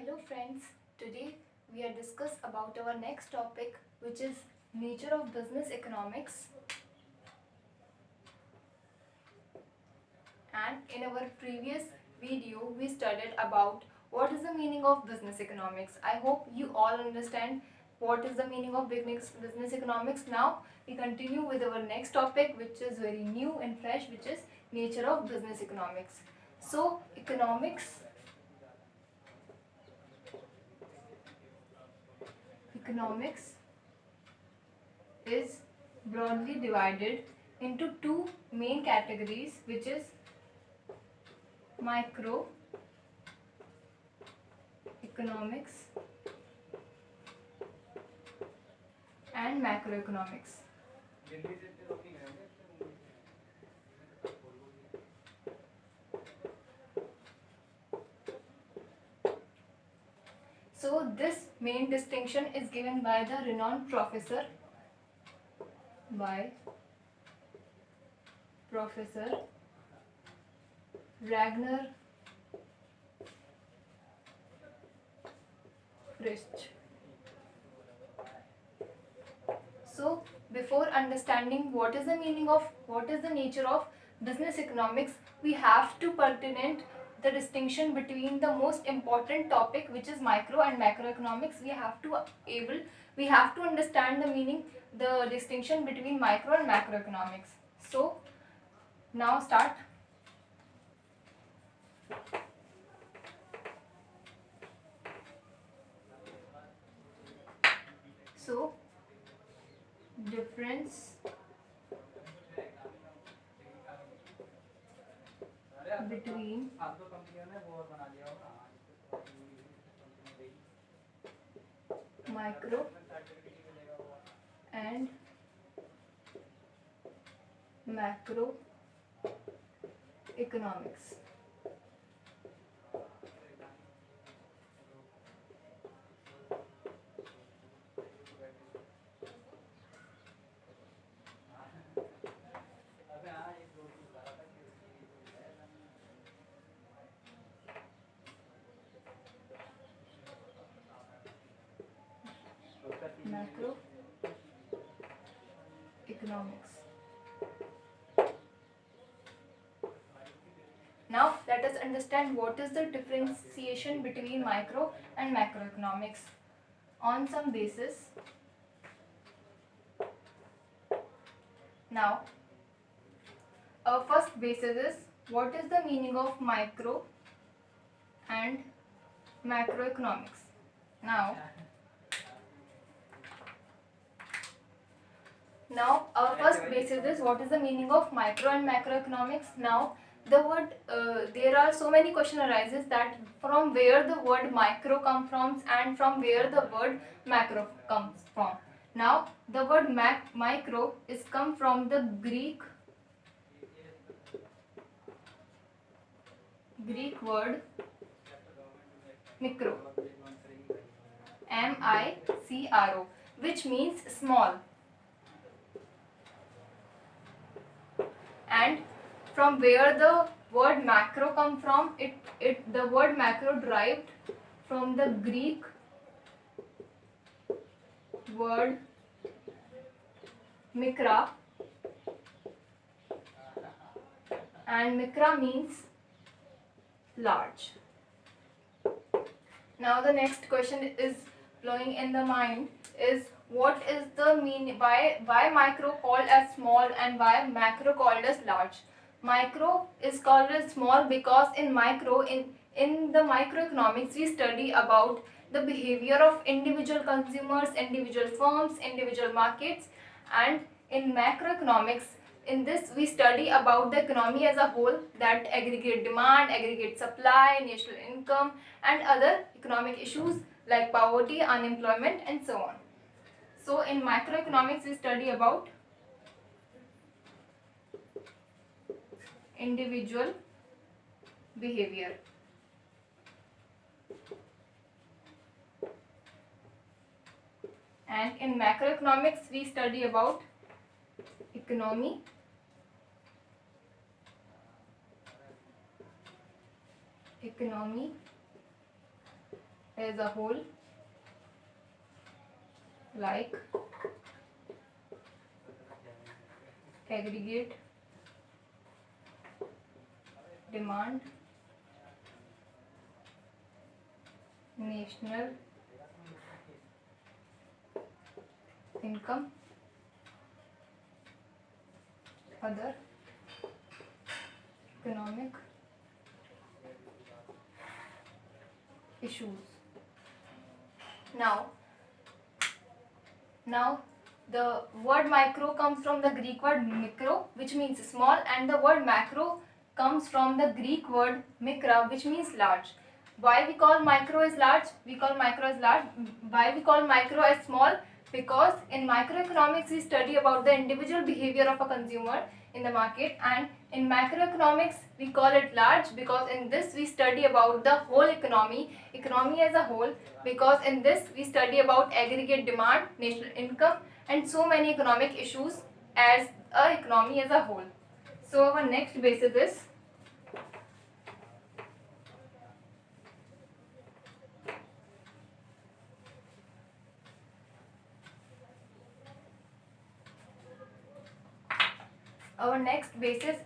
Hello friends, today we are discuss about our next topic, which is nature of business economics. And in our previous video we studied about what is the meaning of business economics. I hope you all understand what is the meaning of business economics. Now we continue with our next topic, which is very new and fresh, which is nature of business economics. So economics is broadly divided into two main categories, which is microeconomics and macroeconomics. So this main distinction is given by the renowned professor Ragnar Frisch. So before understanding what is the nature of business economics, we have to pertinent the distinction between the most important topic, which is micro and macroeconomics. We have to understand the distinction between micro and macroeconomics. So now start. So difference between micro and macroeconomics. Macroeconomics. Now let us understand what is the differentiation between micro and macroeconomics on some basis. Now our first basis is what is the meaning of micro and macroeconomics. Now our first basis is what is the meaning of micro and macroeconomics. Now the word there are so many question arises that from where the word micro comes from and from where the word macro comes from. Now the word micro is come from the Greek word micro, MICRO, which means small, and from where the word macro come from, the word macro derived from the Greek word mikra, and mikra means large. Now the next question is flowing in the mind is what is the mean, why micro called as small and why macro called as large. Micro is called as small because in the microeconomics we study about the behavior of individual consumers, individual firms, individual markets, and in macroeconomics, in this we study about the economy as a whole, that aggregate demand, aggregate supply, national income, and other economic issues like poverty, unemployment, and so on. So in macroeconomics we study about individual behavior. And in macroeconomics we study about economy, as a whole, like aggregate demand, national income, other economic issues. Now the word micro comes from the Greek word mikro, which means small, and the word macro comes from the Greek word mikra, which means large. Why we call micro as large? We call micro as large. Why we call micro as small? Because in microeconomics we study about the individual behavior of a consumer in the market, and in macroeconomics we call it large because in this we study about the whole economy as a whole, because in this we study about aggregate demand, national income, and so many economic issues as a economy as a whole. So our next basis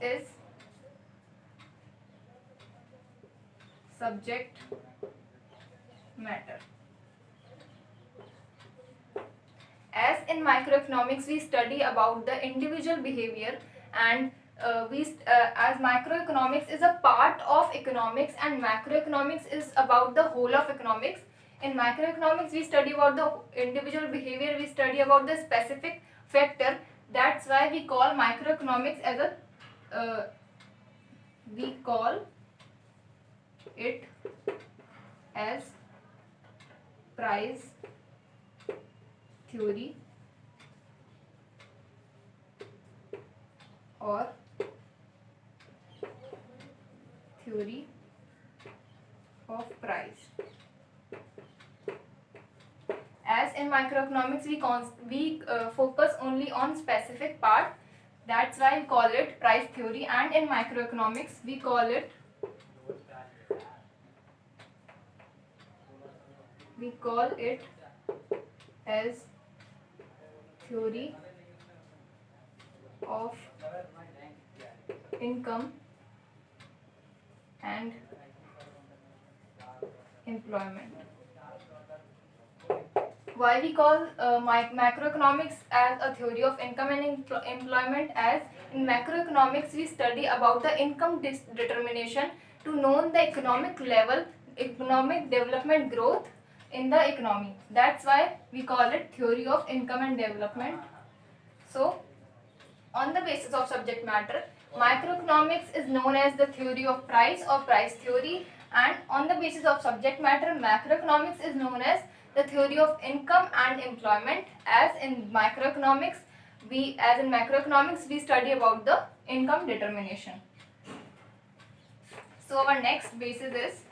is subject matter. As in microeconomics we study about the individual behavior, and as microeconomics is a part of economics and macroeconomics is about the whole of economics. In microeconomics we study about the individual behavior, we study about the specific factor. That's why we call microeconomics as we call it as price theory or theory of price. As in microeconomics we focus only on specific part, that's why we call it price theory, and in microeconomics we call it as theory of income and employment. Why we call macroeconomics as a theory of income and employment? As in macroeconomics we study about the income determination to know the economic level, economic development growth in the economy. That's why we call it theory of income and development. So on the basis of subject matter, microeconomics is known as the theory of price or price theory, and on the basis of subject matter, macroeconomics is known as the theory of income and employment. As in macroeconomics we study about the income determination. So our next basis is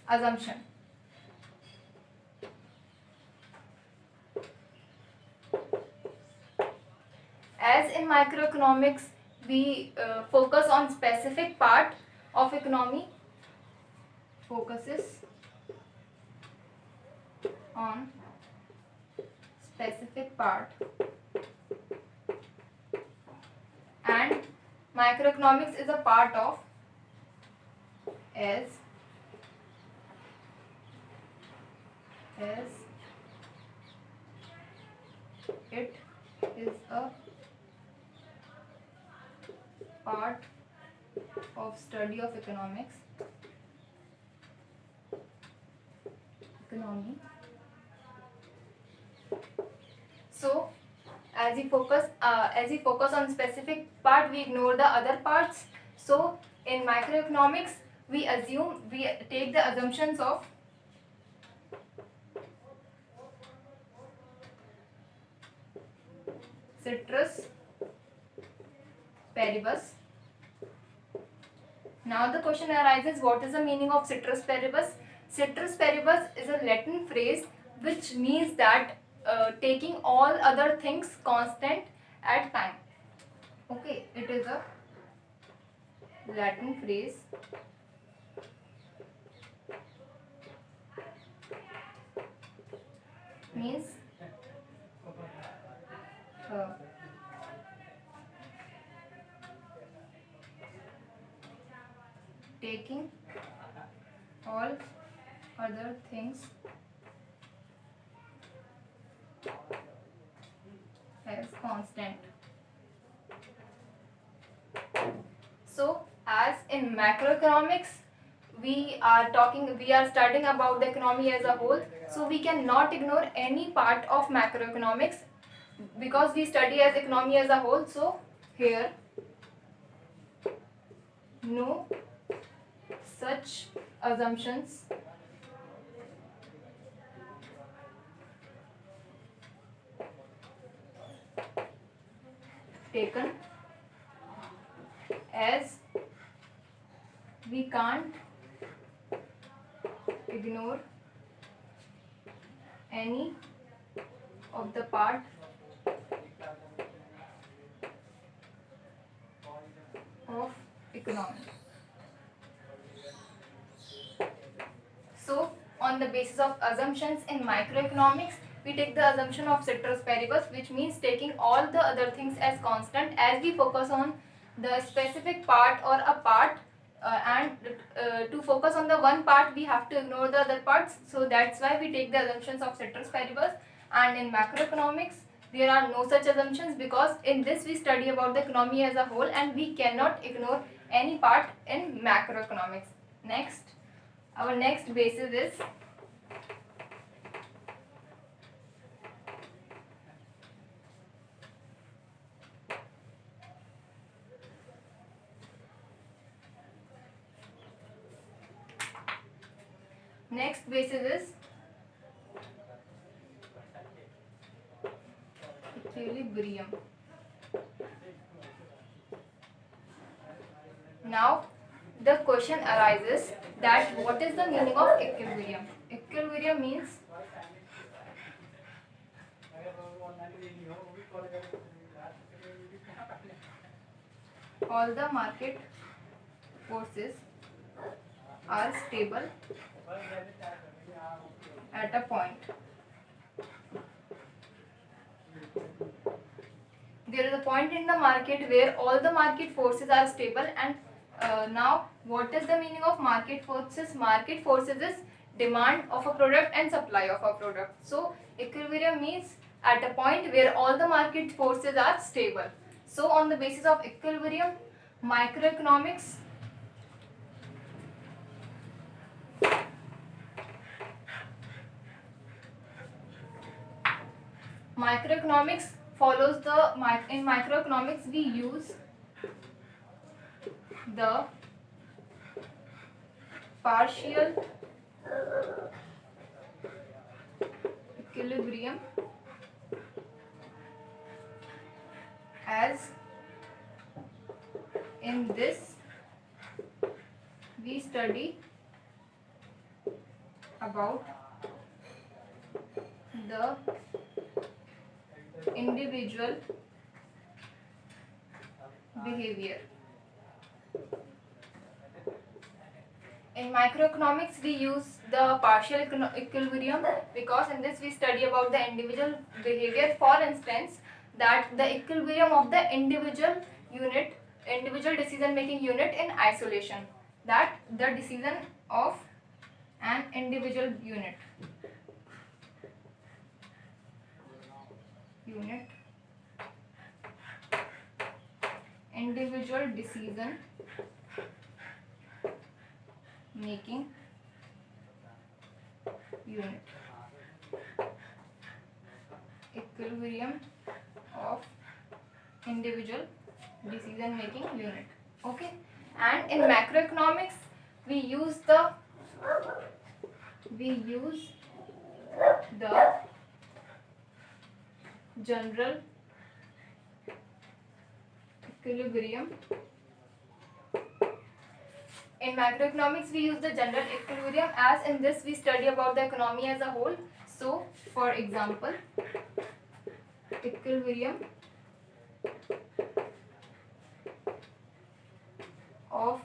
assumption. As in microeconomics we focus on specific part of economy, focuses on specific part, and microeconomics is a part of as it is a part of study of economy. So as we focus on specific part, we ignore the other parts. So in microeconomics we take the assumptions of ceteris paribus. Now the question arises, what is the meaning of ceteris paribus? Ceteris paribus is a Latin phrase which means that taking all other things constant at time. Okay, it is a Latin phrase. Means uh, taking all other things as constant. So, as in macroeconomics, we are studying about the economy as a whole. So, we cannot ignore any part of macroeconomics because we study as economy as a whole. So, here, no such assumptions taken, as we can't ignore any of the part of economy. So, on the basis of assumptions in microeconomics, we take the assumption of ceteris paribus, which means taking all the other things as constant as we focus on the specific part or a part, and to focus on the one part we have to ignore the other parts. So that's why we take the assumptions of ceteris paribus. And in macroeconomics there are no such assumptions, because in this we study about the economy as a whole and we cannot ignore any part in macroeconomics. Next, our next basis is equilibrium. Now the question arises that what is the meaning of equilibrium? Equilibrium means all the market forces are stable at a point. There is a point in the market where all the market forces are stable, and now what is the meaning of market forces? Market forces is demand of a product and supply of a product. So equilibrium means at a point where all the market forces are stable. So on the basis of equilibrium, microeconomics follows in microeconomics we use the partial equilibrium as in this we study about the individual behavior. In microeconomics we use the partial equilibrium because in this we study about the individual behavior. For instance, that the equilibrium of the individual decision making unit in isolation, that the decision of an individual individual decision making unit, equilibrium of individual decision making unit. Okay, and in macroeconomics we use the general equilibrium. In macroeconomics we use the general equilibrium, as in this we study about the economy as a whole. So, for example, equilibrium of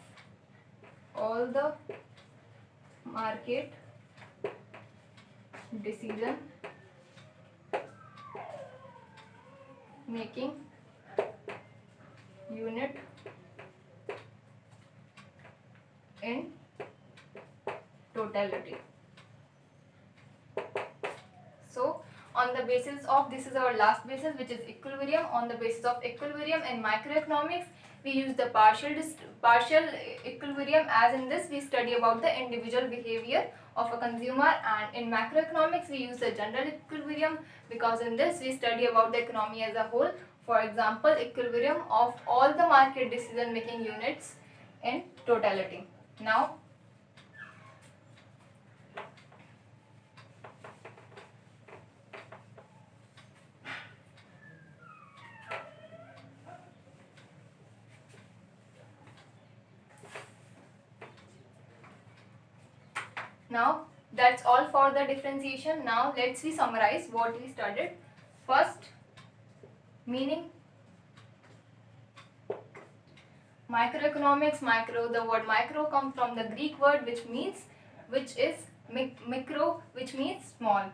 all the market decision making unit in totality. So on the basis of, this is our last basis, which is equilibrium. On the basis of equilibrium in microeconomics, we use the partial equilibrium. As in this, we study about the individual behavior of a consumer, and in macroeconomics we use the general equilibrium, because in this we study about the economy as a whole. For example, equilibrium of all the market decision making units in totality. Now that's all for the differentiation. Now let's we summarize what we studied. First, meaning. Microeconomics, the word micro comes from the Greek word which is micro, which means small.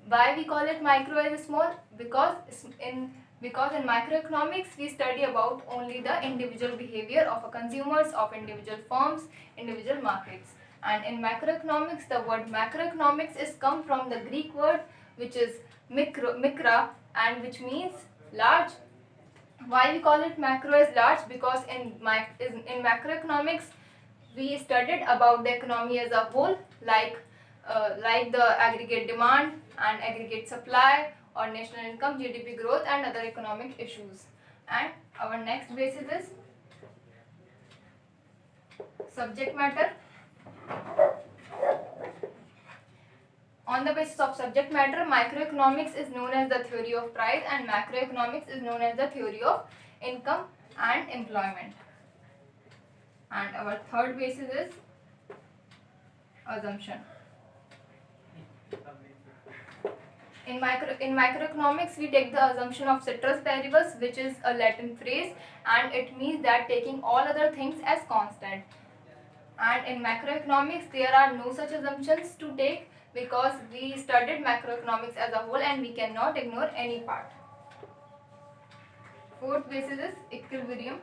Why we call it micro as small? Because in microeconomics we study about only the individual behavior of a consumers, of individual firms, individual markets. And in macroeconomics, the word macroeconomics is come from the Greek word which is mikra, and which means large. Why we call it macro as large? Because in macroeconomics we studied about the economy as a whole, like the aggregate demand and aggregate supply, or national income, GDP growth, and other economic issues. And our next basis is subject matter. On the basis of subject matter, microeconomics is known as the theory of price, and macroeconomics is known as the theory of income and employment. And our third basis is assumption. In microeconomics, we take the assumption of ceteris paribus, which is a Latin phrase, and it means that taking all other things as constant. And in macroeconomics, there are no such assumptions to take, because we studied macroeconomics as a whole and we cannot ignore any part. Fourth basis is equilibrium.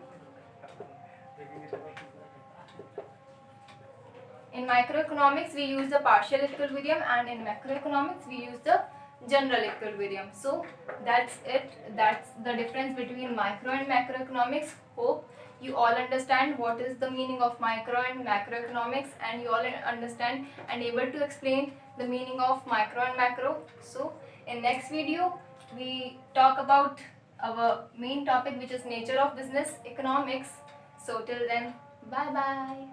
In microeconomics, we use the partial equilibrium, and in macroeconomics, we use the general equilibrium. So that's it. That's the difference between micro and macroeconomics. Hope you all understand what is the meaning of micro and macroeconomics, and you all understand and able to explain the meaning of micro and macro. So in next video, we talk about our main topic, which is nature of business economics. So till then, bye bye.